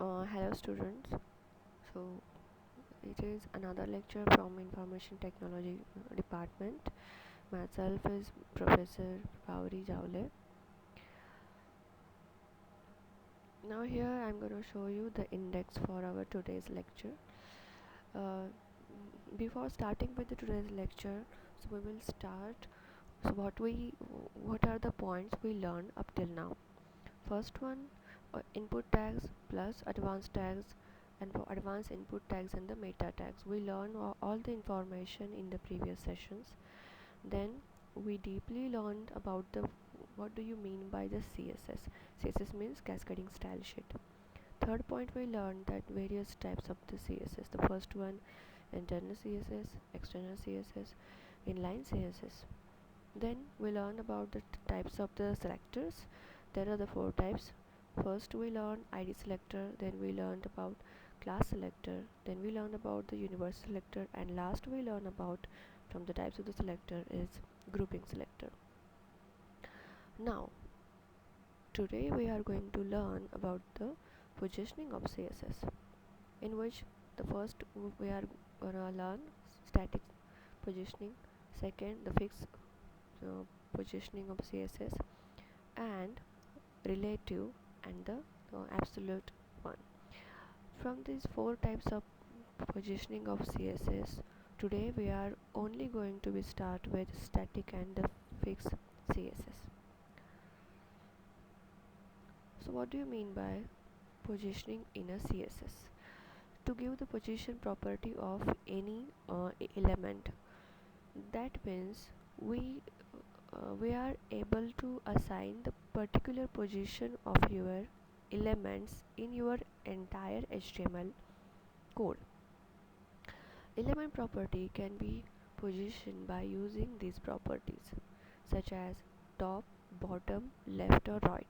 Hello students. So it is another lecture from Information Technology Department. Myself is Professor Gauri Javle. Now here I'm going to show you the index for our today's lecture. Uh, Before starting with the today's lecture, so we will start. So what are the points we learned up till now? First one, input tags plus advanced tags, and for advanced input tags and the meta tags we learned all the information in the previous sessions. Then we deeply learned about the what do you mean by the css means cascading style sheet. Third point, we learned that various types of the css. The first one, internal css, external css, inline css. Then we learn about the types of the selectors. There are the four types. First we learned ID selector, then we learned about class selector, then we learned about the universal selector, and last we learn about from the types of the selector is grouping selector. Now today we are going to learn about the positioning of CSS, in which the first we are gonna learn static positioning, second the fixed positioning of CSS, and relative and the absolute one. From these four types of positioning of CSS, today we are only going to be start with static and the fixed CSS. So what do you mean by positioning in a CSS? To give the position property of any element, that means we are able to assign the particular position of your elements in your entire HTML code. Element property can be positioned by using these properties such as top, bottom, left or right.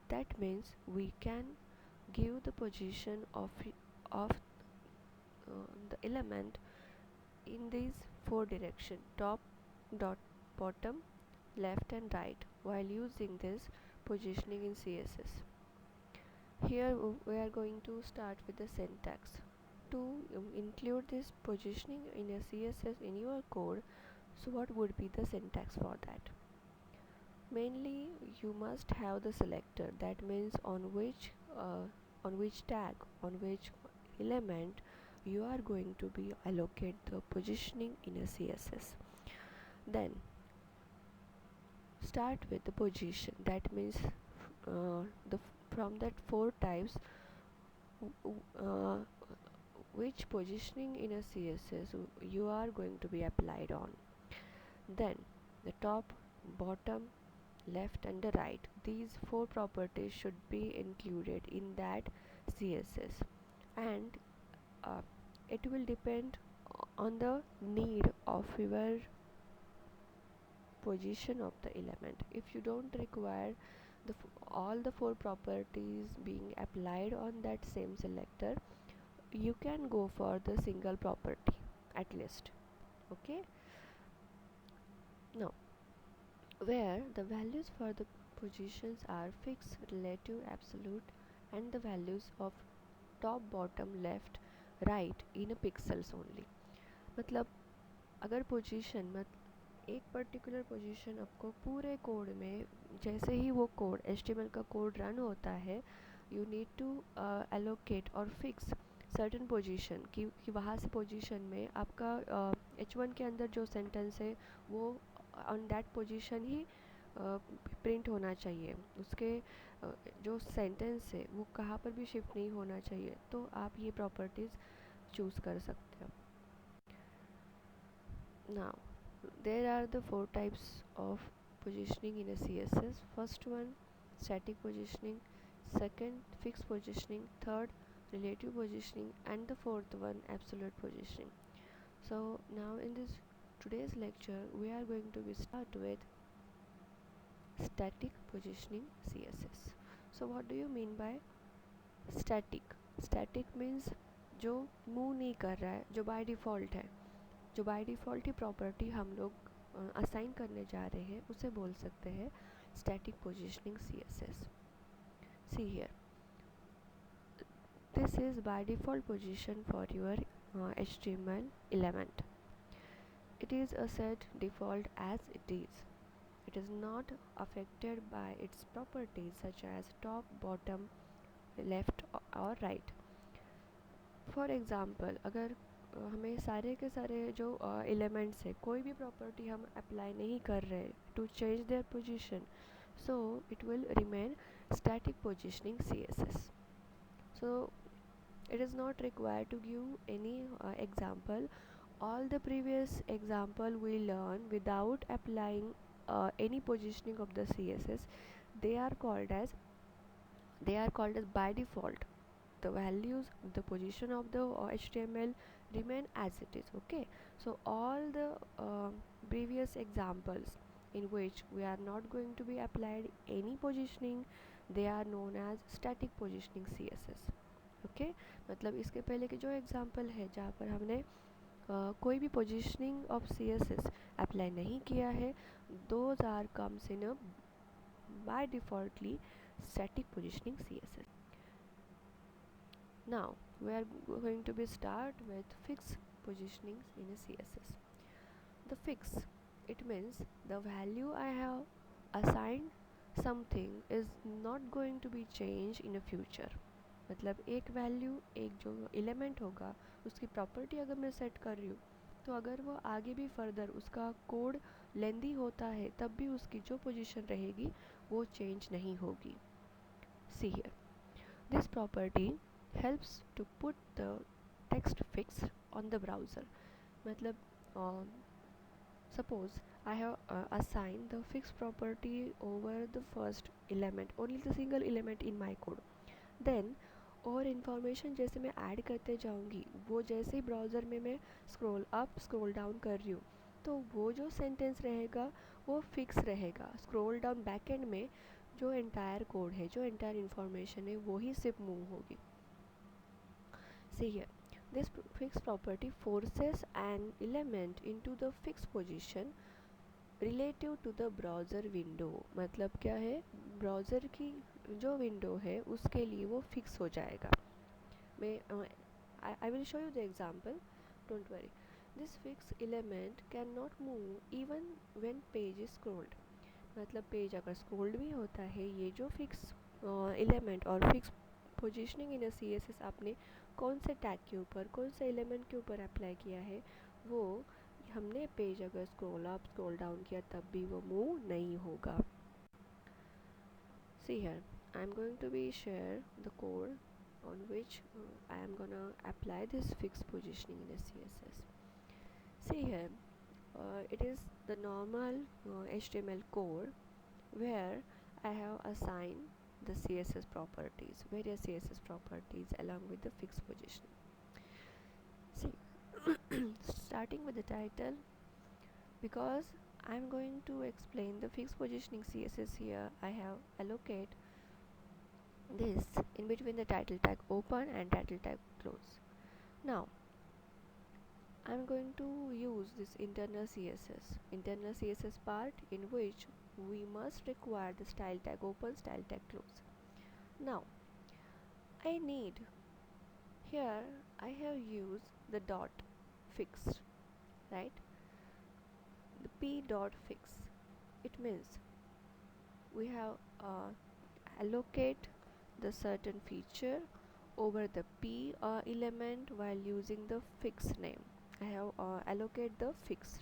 That means we can give the position of the element in these four directions: top, dot, bottom, left and right, while using this positioning in CSS. Here we are going to start with the syntax. To include this positioning in a CSS in your code, so what would be the syntax for that? Mainly you must have the selector, that means on which tag, on which element you are going to be allocate the positioning in a CSS. Then start with the position, that means the from that four types, uh, which positioning in a CSS you are going to be applied on. Then the top, bottom, left and the right, these four properties should be included in that CSS, and uh, it will depend on the need of your position of the element. If you don't require all the four properties being applied on that same selector, you can go for the single property at least. Okay, now where the values for the positions are fixed, relative, absolute, and the values of top, bottom, left, right in a pixels only. मतलब अगर position एक particular position आपको पूरे code में, जैसे ही वो code HTML का code run होता है, यू नीड टू एलोकेट और फिक्स सर्टन पोजीशन कि वहाँ से पोजीशन में आपका H1 के अंदर जो सेंटेंस है वो on that position he print होना चाहिए, उसके जो सेंटेंस है वो कहाँ पर भी शिफ्ट नहीं होना चाहिए. तो आप ये प्रॉपर्टीज़ चूज़ कर सकते हो. Now there are the four types of positioning in a CSS. First one, static positioning, second, fixed positioning, third, relative positioning, and the fourth one, absolute positioning. So now in this today's lecture we are going to be start with static positioning CSS. So what do you mean by static? Static means जो move नहीं कर रहा है, जो by default है, जो by default he property हम लोग असाइन करने जा रहे हैं, उसे बोल सकते हैं static positioning CSS. See here, this is by default position for your HTML element. It is a set default as it is. It is not affected by its properties such as top, bottom, left or right. For example अगर हमें सारे के सारे जो elements है कोई भी property हम अप्लाई नहीं कर रहे to change their position, so it will remain static positioning CSS. So it is not required to give any example. All the previous example we learn without applying any positioning of the CSS, they are called as by default. The values, the position of the HTML remain as it is. Okay, so all the previous examples in which we are not going to be applied any positioning, they are known as static positioning CSS. Okay मतलब इसके पहले के जो example है जहाँ पर हमने कोई भी पोजीशनिंग ऑफ CSS अप्लाई नहीं किया है, those are comes in a by defaultly static positioning CSS. Now we are going to be start with fixed positionings in a CSS. The fix, it means the value I have assigned something is not going to be changed in a future. मतलब एक value, एक जो element होगा उसकी property अगर मैं set कर रही हूँ तो अगर वो आगे भी फर्दर उसका कोड लेंदी होता है तब भी उसकी जो पोजीशन रहेगी वो चेंज नहीं होगी. See here, this property helps to put the text fix on the browser. मतलब suppose I have assigned the fix property over the first element, only the single element in my code. Then और information जैसे मैं add करते जाऊँगी वो जैसे ही browser में मैं स्क्रॉल अप स्क्रॉल डाउन कर रही हूँ तो वो जो सेंटेंस रहेगा वो फिक्स रहेगा. स्क्रॉल डाउन बैकएंड में जो एंटायर कोड है, जो एंटायर इन्फॉर्मेशन है वो ही सिर्फ मूव होगी. See here, this fixed property forces an element into the fixed position relative to the browser window. मतलब क्या है, ब्राउज़र की जो विंडो है उसके लिए वो फिक्स हो जाएगा. मैं I will show you the example, don't worry. This fixed element cannot move even when page is scrolled. मतलब पेज अगर स्क्रोल्ड भी होता है, ये जो फिक्स एलिमेंट और फिक्स पोजीशनिंग इन CSS आपने कौन से टैग के ऊपर, कौन से एलिमेंट के ऊपर अप्लाई किया है, वो हमने पेज अगर स्क्रॉल अप स्क्रॉल डाउन किया तब भी वो मूव नहीं होगा. See here, I am going to be share the code on which I am gonna apply this fixed positioning in a CSS. See here, it is the normal HTML code where I have assigned the CSS properties, various CSS properties along with the fixed position. See, starting with the title, because I am going to explain the fixed positioning CSS here, I have allocate this in between the title tag open and title tag close. Now I am going to use this internal CSS part in which we must require the style tag open, style tag close. Now I need, here I have used the dot fixed, right? The p dot fix, it means we have allocate the certain feature over the p element while using the fixed name. I have allocate the fixed.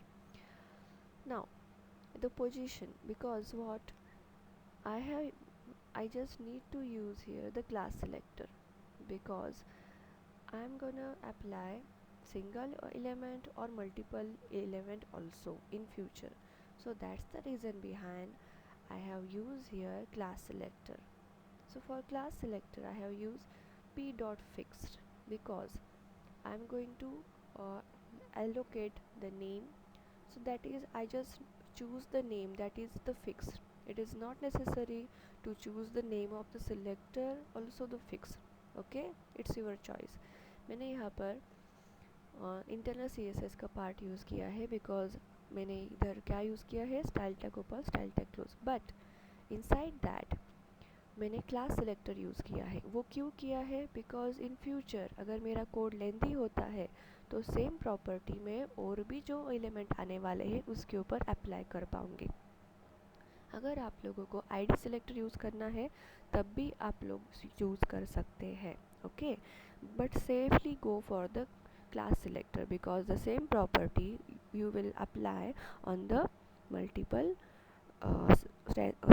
Now the position, because what I just need to use here the class selector, because I'm gonna apply single element or multiple element also in future. So that's the reason behind I have used here class selector. So for class selector I have used p dot fixed because I'm going to allocate the name. So that is, I just choose the name that is the fixed. It is not necessary to choose the name of the selector also the fixed. Okay, it's your choice. मैंने यहाँ पर internal CSS का part use किया है because मैंने इधर क्या use किया है, style tag open style tag close. But inside that मैंने क्लास सेलेक्टर यूज़ किया है। वो क्यों किया है? बिकॉज इन फ्यूचर अगर मेरा कोड लेंथी होता है तो सेम प्रॉपर्टी में और भी जो एलिमेंट आने वाले हैं उसके ऊपर अप्लाई कर पाऊँगी। अगर आप लोगों को आईडी सेलेक्टर यूज़ करना है तब भी आप लोग यूज़ कर सकते हैं, okay, but safely go for the class selector because the same property you will apply on the multiple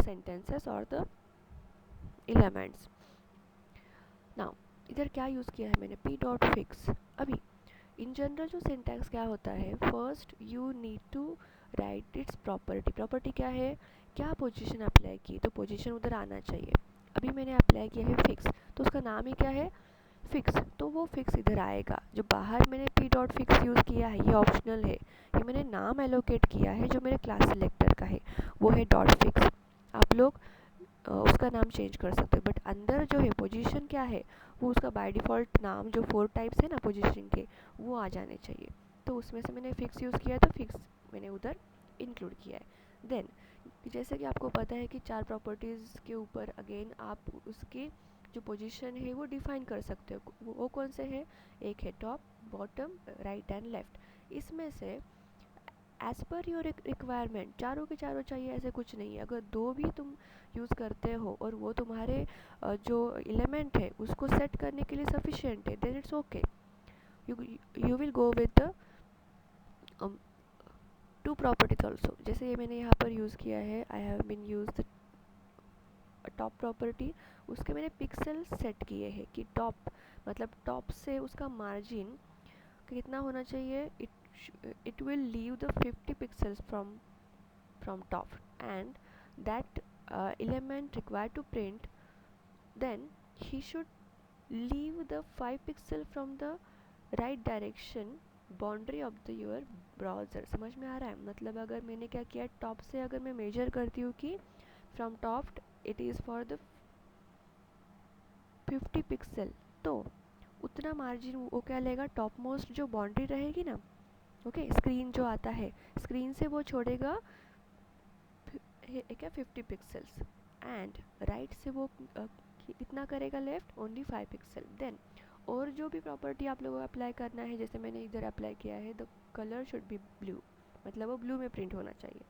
sentences or the elements. Now इधर क्या यूज़ किया है मैंने? P dot fix. अभी इन जनरल जो सिंटैक्स क्या होता है, first you need to write its property. Property क्या है? क्या पोजीशन अप्लाई की तो पोजीशन उधर आना चाहिए। अभी मैंने अप्लाई किया है फिक्स, तो उसका नाम ही क्या है? फिक्स, तो वो फिक्स इधर आएगा। जो बाहर मैंने पी डॉट फिक्स यूज़ किया है ये ऑप्शनल है, ये मैंने नाम एलोकेट किया है जो मेरे क्लास सिलेक्टर का है, वो है डॉट फिक्स। आप लोग उसका नाम चेंज कर सकते हो, बट अंदर जो है पोजीशन क्या है वो उसका बाय डिफ़ॉल्ट नाम जो 4 टाइप्स है ना पोजीशन के, वो आ जाने चाहिए। तो उसमें से मैंने फिक्स यूज़ किया है तो फिक्स मैंने उधर इंक्लूड किया है। देन जैसे कि आपको पता है कि 4 प्रॉपर्टीज़ के ऊपर अगेन आप उसके जो पोजीशन है वो डिफाइन कर सकते हो। वो कौन से हैं? एक है top, bottom, right and left. इसमें से एज़ पर योर रिक्वायरमेंट चारों के चारों चाहिए ऐसे कुछ नहीं है। अगर दो भी तुम यूज़ करते हो और वो तुम्हारे जो एलिमेंट है उसको सेट करने के लिए सफिशिएंट है, then it's okay. You you will go with the two properties also. जैसे ये मैंने यहाँ पर यूज़ किया है, I have been use the top property. उसके मैंने पिक्सल सेट किए हैं कि टॉप मतलब टॉप से उसका मार्जिन कितना होना चाहिए। It will leave the 50 pixels from top, and that element required to print, then he should leave the 5 pixel from the right direction boundary of the your browser. समझ में आ रहा है? मतलब अगर मैंने क्या किया, टॉप से अगर मैं मेजर करती हूँ कि from top it is for the 50 pixel, तो उतना मार्जिन वो क्या लेगा, टॉप मोस्ट जो बाउंड्री रहेगी ना, ओके, स्क्रीन जो आता है स्क्रीन से वो छोड़ेगा क्या 50 पिक्सल्स, एंड राइट से वो कितना करेगा, लेफ्ट ओनली 5 पिक्सल। देन और जो भी प्रॉपर्टी आप लोगों को अप्लाई करना है, जैसे मैंने इधर अप्लाई किया है the colour should be blue, मतलब वो ब्लू में प्रिंट होना चाहिए।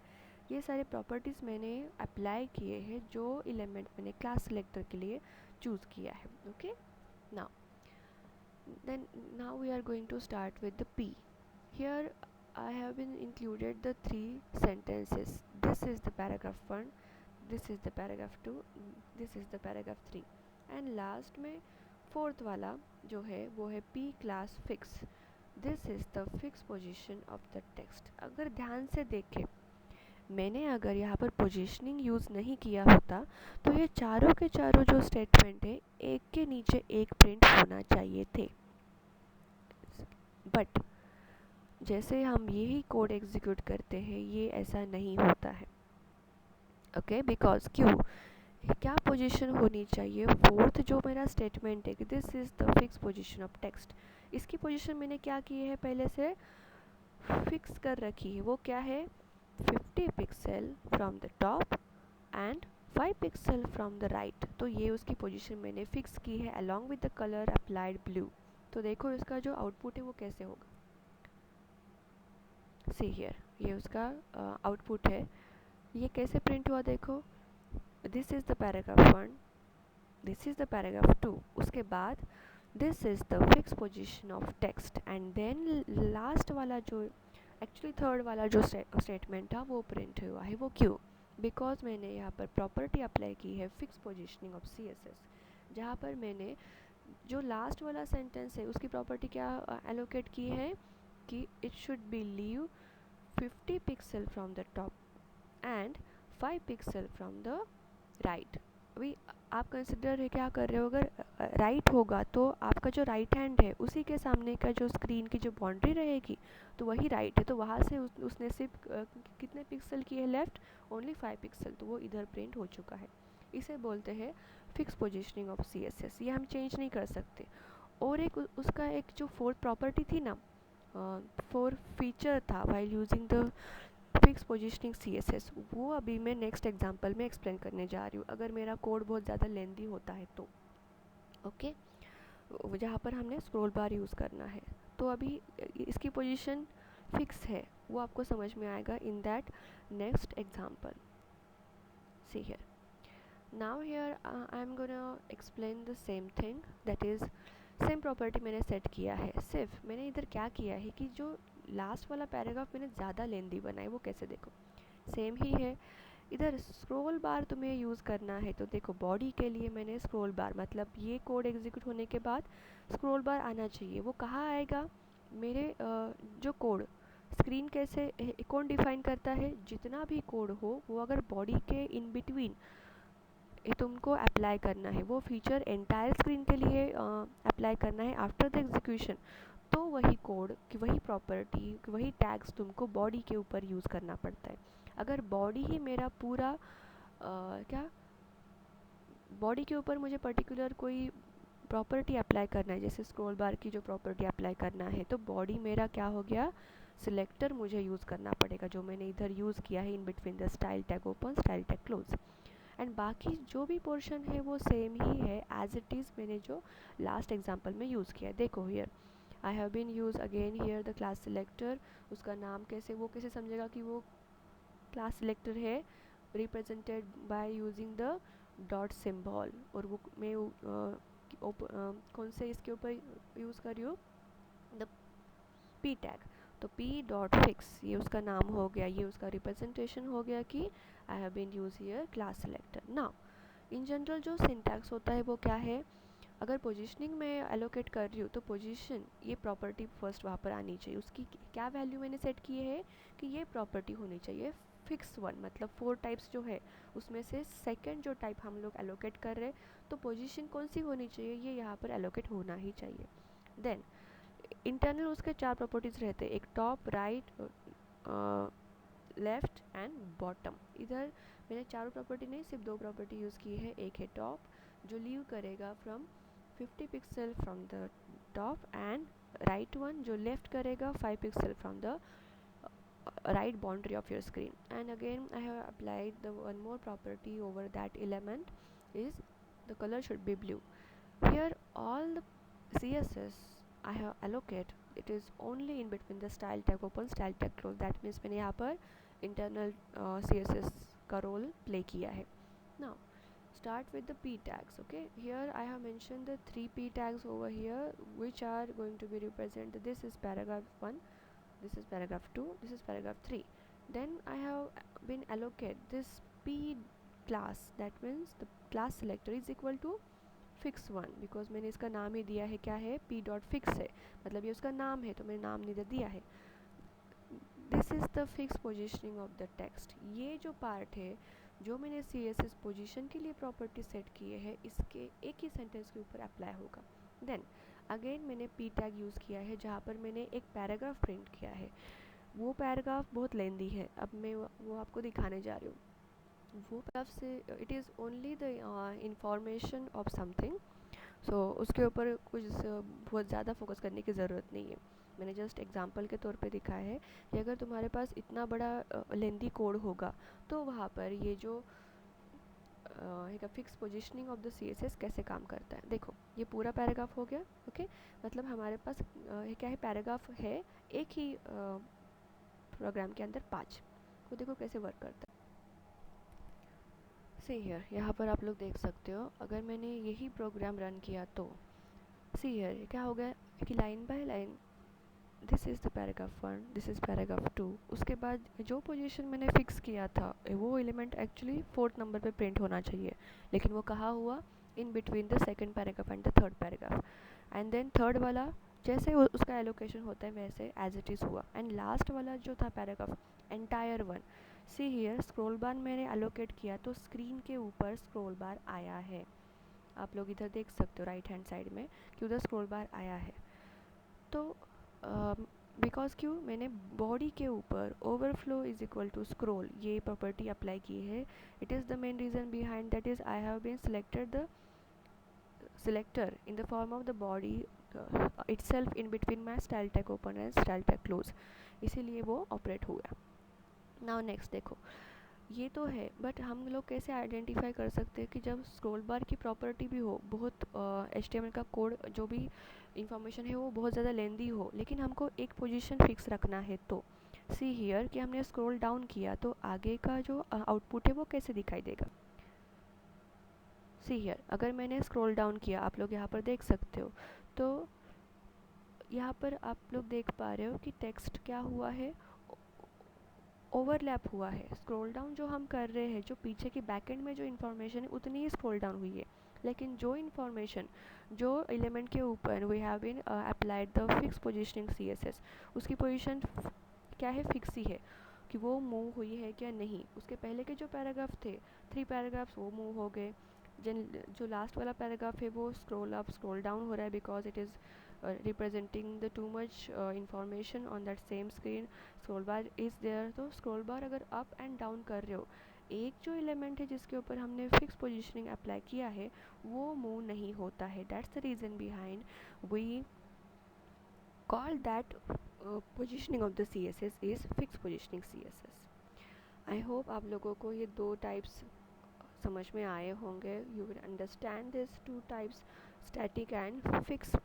ये सारे प्रॉपर्टीज़ मैंने अप्लाई किए हैं जो एलिमेंट मैंने क्लास सेलेक्टर के लिए चूज़ किया है, okay. Now then now we are going to start with the P. Here I have been included the three sentences. This is the paragraph 1, this is the paragraph 2, this is the paragraph 3, and last में fourth वाला जो है वो है P class fix. This is the fixed position of the text. अगर ध्यान से देखें, मैंने अगर यहाँ पर पोजीशनिंग यूज़ नहीं किया होता तो ये चारों के चारों जो स्टेटमेंट है एक के नीचे एक प्रिंट होना चाहिए थे, बट जैसे हम यही कोड एग्जीक्यूट करते हैं ये ऐसा नहीं होता है, ओके। बिकॉज क्यों? क्या पोजीशन होनी चाहिए? फोर्थ जो मेरा स्टेटमेंट है कि this is the fix position of text, इसकी पोजीशन मैंने क्या की है, पहले से फिक्स कर रखी है। वो क्या है? 50 pixel from the top and 5 pixel from the right. तो ये उसकी पोजीशन मैंने फिक्स की है along with the colour applied blue. तो देखो इसका जो आउटपुट है वो कैसे होगा। सी हियर, ये उसका आउटपुट है। ये कैसे प्रिंट हुआ देखो, this is the paragraph 1, this is the paragraph 2, उसके बाद this is the fix position of text, and then last वाला जो एक्चुअली थर्ड वाला जो स्टेटमेंट था वो प्रिंट हुआ है। वो क्यों? बिकॉज मैंने यहाँ पर प्रॉपर्टी अप्लाई की है फिक्स पोजीशनिंग ऑफ CSS, जहाँ पर मैंने जो लास्ट वाला सेंटेंस है उसकी प्रॉपर्टी क्या एलोकेट की है कि it should be leave 50 pixel from the top and 5 pixel from the right. अभी आप कंसिडर क्या कर रहे हो, अगर राइट होगा तो आपका जो राइट हैंड है उसी के सामने का जो स्क्रीन की जो बाउंड्री रहेगी तो वही राइट है, तो वहाँ से उसने सिर्फ कितने पिक्सल की है, लेफ़्ट ओनली 5 पिक्सल, तो वो इधर प्रिंट हो चुका है। इसे बोलते हैं फिक्स पोजीशनिंग ऑफ CSS, ये हम चेंज नहीं कर सकते। और एक उसका एक जो फोर्थ प्रॉपर्टी थी ना, फोर फीचर था while using the fix positioning CSS, वो अभी मैं नेक्स्ट एग्जाम्पल में एक्सप्लेन करने जा रही हूँ, अगर मेरा कोड बहुत ज़्यादा लेंदी होता है तो। ओके, जहाँ पर हमने स्क्रॉल बार यूज़ करना है। तो अभी इसकी पोजीशन फिक्स है, वो आपको समझ में आएगा in that next example. See here, now here I am gonna explain the same thing, that is same property मैंने सेट किया है। सिर्फ मैंने इधर क्या किया है कि जो लास्ट वाला पैराग्राफ मैंने ज़्यादा लेंदी बनाई, वो कैसे देखो सेम ही है। इधर स्क्रॉल बार तुम्हें यूज़ करना है, तो देखो बॉडी के लिए मैंने स्क्रॉल बार, मतलब ये कोड एग्जीक्यूट होने के बाद स्क्रॉल बार आना चाहिए। वो कहाँ आएगा, मेरे जो कोड स्क्रीन कैसे कौन डिफाइन करता है, जितना भी कोड हो वो अगर बॉडी के इन बिटवीन तुमको अप्लाई करना है, वो फीचर एंटायर स्क्रीन के लिए अप्लाई करना है आफ्टर द एग्जीक्यूशन, तो वही कोड कि वही प्रॉपर्टी वही टैग्स तुमको बॉडी के ऊपर यूज़ करना पड़ता है। अगर बॉडी ही मेरा पूरा क्या बॉडी के ऊपर मुझे पर्टिकुलर कोई प्रॉपर्टी अप्लाई करना है, जैसे स्क्रॉल बार की जो प्रॉपर्टी अप्लाई करना है, तो बॉडी मेरा क्या हो गया, सिलेक्टर मुझे यूज़ करना पड़ेगा, जो मैंने इधर यूज़ किया है इन between the style tag open style tag close. And बाकी जो भी पोर्शन है वो सेम ही है एज इट इज़ मैंने जो लास्ट एग्जाम्पल में यूज़ किया है। देखो here I have been use again here the class selector, उसका नाम कैसे वो कैसे समझेगा कि वो क्लास सिलेक्टर है, represented by using the dot symbol. और वो मैं कौन से इसके ऊपर यूज़ कर रही हूँ, द पी टैग, तो पी डॉट फिक्स ये उसका नाम हो गया, ये उसका रिप्रेजेंटेशन हो गया कि I have been use here class selector. Now in general जो सिंटैक्स होता है वो क्या है, अगर पोजीशनिंग में एलोकेट कर रही हूँ तो पोजीशन ये प्रॉपर्टी फर्स्ट वहाँ पर आनी चाहिए, उसकी क्या वैल्यू मैंने सेट की है कि ये प्रॉपर्टी होनी चाहिए फिक्स वन, मतलब 4 टाइप्स जो है उसमें से सेकंड जो टाइप हम लोग एलोकेट कर रहे हैं, तो पोजीशन कौन सी होनी चाहिए, ये यहाँ पर एलोकेट होना ही चाहिए। देन इंटरनल उसके 4 प्रॉपर्टीज़ रहते हैं, एक top right left and bottom. इधर मैंने चारों प्रॉपर्टी नहीं सिर्फ 2 प्रॉपर्टी यूज़ की है, एक है टॉप जो लीव करेगा from 50 pixel from the top, and right one जो लेफ्ट करेगा 5 pixel from the right boundary of your screen. And again I have applied the one more property over that element, is the color should be blue. Here all the CSS I have allocate, it is only in between the style tag open style tag close, that means मैंने यहाँ पर internal CSS का role play किया है। Now start with the p tags. Okay, here I have mentioned the 3 p tags over here which are going to be represented. This is paragraph 1, this is paragraph 2, this is paragraph 3. Then I have been allocate this p class, that means the class selector is equal to fix one, because मैंने इसका नाम ही दिया है क्या है, p dot fix है, मतलब ये उसका नाम है तो मैंने नाम नहीं दिया है। This is the fix positioning of the text. ये जो पार्ट है जो मैंने CSS पोजीशन के लिए प्रॉपर्टी सेट किए है, इसके एक ही सेंटेंस के ऊपर अप्लाई होगा। देन अगेन मैंने p टैग यूज़ किया है जहाँ पर मैंने एक पैराग्राफ प्रिंट किया है, वो पैराग्राफ बहुत लेंदी है, अब मैं वो आपको दिखाने जा रही हूँ। वो पैराग्राफ से it is only the information of something, so उसके ऊपर कुछ बहुत ज़्यादा फोकस करने की ज़रूरत नहीं है। मैंने जस्ट एग्जांपल के तौर पे दिखाया है कि अगर तुम्हारे पास इतना बड़ा लेंदी कोड होगा तो वहाँ पर ये जो एक fix positioning of the CSS कैसे काम करता है। देखो ये पूरा पैराग्राफ हो गया। ओके, मतलब हमारे पास क्या है, पैराग्राफ है एक ही प्रोग्राम के अंदर 5, वो देखो कैसे वर्क करता है। सी हियर, यहाँ पर आप लोग देख सकते हो, अगर मैंने यही प्रोग्राम रन किया तो सी हियर क्या हो गया कि line by line this is the paragraph 1, this is paragraph 2, उसके बाद जो पोजीशन मैंने फिक्स किया था वो एलिमेंट एक्चुअली 4th नंबर पे प्रिंट होना चाहिए, लेकिन वो कहाँ हुआ, in between the second paragraph and the third paragraph. And then third वाला जैसे उसका एलोकेशन होता है वैसे एज इट इज़ हुआ। एंड लास्ट वाला जो था paragraph entire one, see here scroll bar मैंने एलोकेट किया तो स्क्रीन के ऊपर स्क्रॉल बार आया है, आप लोग इधर देख सकते हो राइट हैंड साइड में कि उधर स्क्रॉल बार आया है। तो बिकॉज क्यों, मैंने बॉडी के ऊपर overflow is equal to scroll ये प्रॉपर्टी अप्लाई की है। It is the main reason behind that is I have been selected the selector in the form of the body itself in between my style tag open and style tag close, इसीलिए वो operate हुआ। Now next देखो, ये तो है, but हम लोग कैसे आइडेंटिफाई कर सकते हैं कि जब स्क्रॉल बार की प्रॉपर्टी भी हो, बहुत HTML का कोड जो भी इंफॉर्मेशन है वो बहुत ज़्यादा लेंदी हो, लेकिन हमको एक पोजीशन फिक्स रखना है। तो सी हियर कि हमने स्क्रॉल डाउन किया तो आगे का जो आउटपुट है वो कैसे दिखाई देगा। सी हियर, अगर मैंने स्क्रॉल डाउन किया, आप लोग यहाँ पर देख सकते हो, तो यहाँ पर आप लोग देख पा रहे हो कि टेक्स्ट क्या हुआ है, ओवरलैप हुआ है। स्क्रॉल डाउन जो हम कर रहे हैं, जो पीछे की बैकएंड में जो इन्फॉर्मेशन है उतनी ही स्क्रॉल डाउन हुई है, लेकिन जो इन्फॉर्मेशन, जो एलिमेंट के ऊपर we have been applied the fix positioning CSS, उसकी पोजीशन क्या है, फिक्स ही है कि वो मूव हुई है क्या नहीं। उसके पहले के जो पैराग्राफ थे, 3 पैराग्राफ्स, वो मूव हो गए। जिन जो लास्ट वाला पैराग्राफ है वो स्क्रॉल अप स्क्रॉल डाउन हो रहा है, because it is representing the too much information on that same screen. Scroll bar is there, तो स्क्रॉल बार अगर अप एंड डाउन कर रहे हो, एक जो एलिमेंट है जिसके ऊपर हमने फिक्स पोजीशनिंग अप्लाई किया है वो मूव नहीं होता है। That's the reason behind we call that positioning of the CSS is fix positioning CSS। I hope आप लोगों को ये दो टाइप्स समझ में आए होंगे। You will understand this two types, static and fix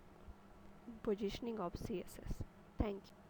positioning of CSS. Thank you.